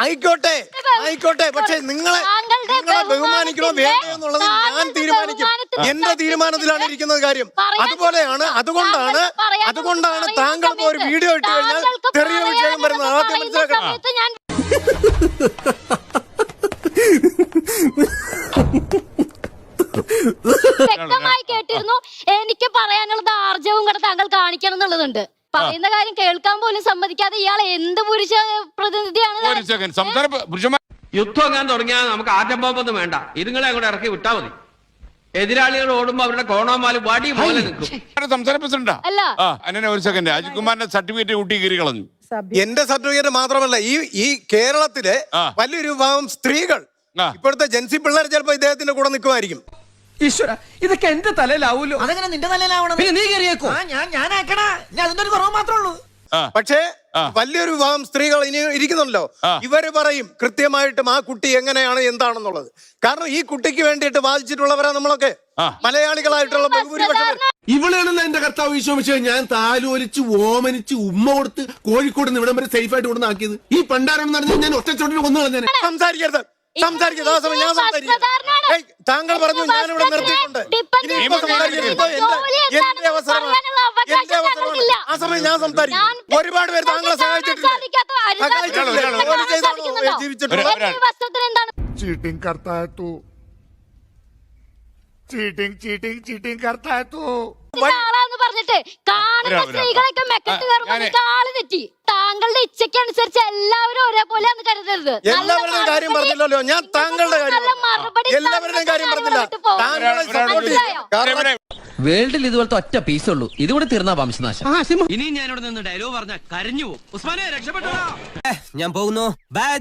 ആയിക്കോട്ടെ ആയിക്കോട്ടെ, പക്ഷെ നിങ്ങളെ ബഹുമാനിക്കണോ വേണ്ടോ എന്നുള്ളത് ഞാൻ തീരുമാനിക്കും. എന്റെ തീരുമാനത്തിലാണ് ഇരിക്കുന്നത് കാര്യം. അതുകൊണ്ടാണ് താങ്കൾ ഒരു വീഡിയോ ഇട്ട് കഴിഞ്ഞാൽ ചെറിയ വിഷയം വരുന്നത്. ആദ്യം മനസ്സിലാക്കണം. വ്യക്തമായി കേട്ടിരുന്നു. എനിക്ക് പറയാനുള്ളത് ആർജവും കൂടെ താങ്കൾ കാണിക്കണം എന്നുള്ളതുണ്ട്. പറയുന്ന കാര്യം കേൾക്കാൻ പോലും സമ്മതിക്കാതെ ഇയാൾ എന്ത് പുരുഷ പ്രതിനിധിയാണ്? യുദ്ധം ഞാൻ തുടങ്ങിയാൽ നമുക്ക് ആറ്റം ബോംബൊന്നും വേണ്ട, ഇതുങ്ങളെ അങ്ങോട്ട് ഇറക്കി വിട്ടാ മതി. എതിരാളികൾ ഓടുമ്പോ അവരുടെ കോണോമാല് വടി പോലെ നിൽക്കും. സംസ്ഥാന പ്രസിഡന്റാ അല്ല ഒരു സെക്കൻഡ്, അജിത് കുമാറിന്റെ സർട്ടിഫിക്കറ്റ് കൂട്ടി കീറി കളഞ്ഞു. എന്റെ സർട്ടിഫിക്കറ്റ് മാത്രമല്ല, ഈ കേരളത്തിലെ വലിയൊരു വിഭാഗം സ്ത്രീകൾ, ഇപ്പോഴത്തെ ജൻസി പിള്ളേർ ചിലപ്പോ ഇദ്ദേഹത്തിന്റെ കൂടെ നിൽക്കുമായിരിക്കും. ഈശ്വര, ഇതൊക്കെ എന്റെ തലയിലാവൂലോ? അതെങ്ങനെ നിന്റെ തലയിലാവണം? നീ കയറിയേക്കോ? ഞാൻ ആക്കണ, അതിന്റെ ഒരു കുറവ് മാത്രമേ ഉള്ളൂ. പക്ഷേ വലിയൊരു വിഭാഗം സ്ത്രീകൾ ഇനി ഇരിക്കുന്നുണ്ടല്ലോ, ഇവര് പറയും കൃത്യമായിട്ടും ആ കുട്ടി എങ്ങനെയാണ് എന്താണെന്നുള്ളത്. കാരണം ഈ കുട്ടിക്ക് വേണ്ടിയിട്ട് വാദിച്ചിട്ടുള്ളവരാ നമ്മളൊക്കെ, മലയാളികളായിട്ടുള്ള ബഹുഭൂരിപക്ഷം. ഇവളാണല്ലോ എന്റെ കർത്താവ് ഈശോമിശിഹാ ഞാൻ താലോലിച്ച് ഓമനിച്ച് ഉമ്മ കൊടുത്ത് കോഴിക്കോട് ഇവിടം വരെ സേഫ് ആയിട്ട് ഇവിടെ ആക്കിയത്. ഈ പണ്ടാരം നടന്നു ഞാൻ ഒറ്റ ചോട്ടിൽ കൊന്നു കളഞ്ഞാൽ. സംസാരിക്കരുത്, സംസാരിക്കരുത്. ആ സമയം ഞാൻ സംസാരിക്കും. താങ്കൾ പറഞ്ഞു ഞാനിവിടെ നിർത്തിയിട്ടുണ്ട്. എന്റെ അവസരമാണ്. ആ സമയം ഞാൻ സംസാരിക്കും. ഒരുപാട് പേര് താങ്കളെ സഹായിച്ചിട്ടില്ല. चीटिंग करता है तू, चीटिंग करता है तू. പറഞ്ഞിട്ട് കാണുന്ന സ്ത്രീകളൊക്കെ മെക്കെട്ട് കയറുമ്പോൾ ആള് തെറ്റി. താങ്കളുടെ ഇച്ഛയ്ക്ക് അനുസരിച്ച് എല്ലാവരും ഒരേപോലെയാണ് കരുതരുത്. എല്ലാവരുടെയും കാര്യം പറഞ്ഞില്ലല്ലോ ഞാൻ. താങ്കളുടെ കാര്യം, എല്ലാവരുടെയും കാര്യം പറഞ്ഞില്ല. വേൾഡിൽ ഇതുപോലത്തെ ഒറ്റ പീസേ ഉള്ളൂ. ഇതുകൂടെ തീർന്നാ വംശനാശം. ഇനി ഞാനിവിടെ നിന്ന് ഡയലോഗ് പറഞ്ഞാൽ കരഞ്ഞു പോകും. ഉസ്മാനെ രക്ഷപ്പെട്ടോ. ഞാൻ പോകുന്നു. ബൈ.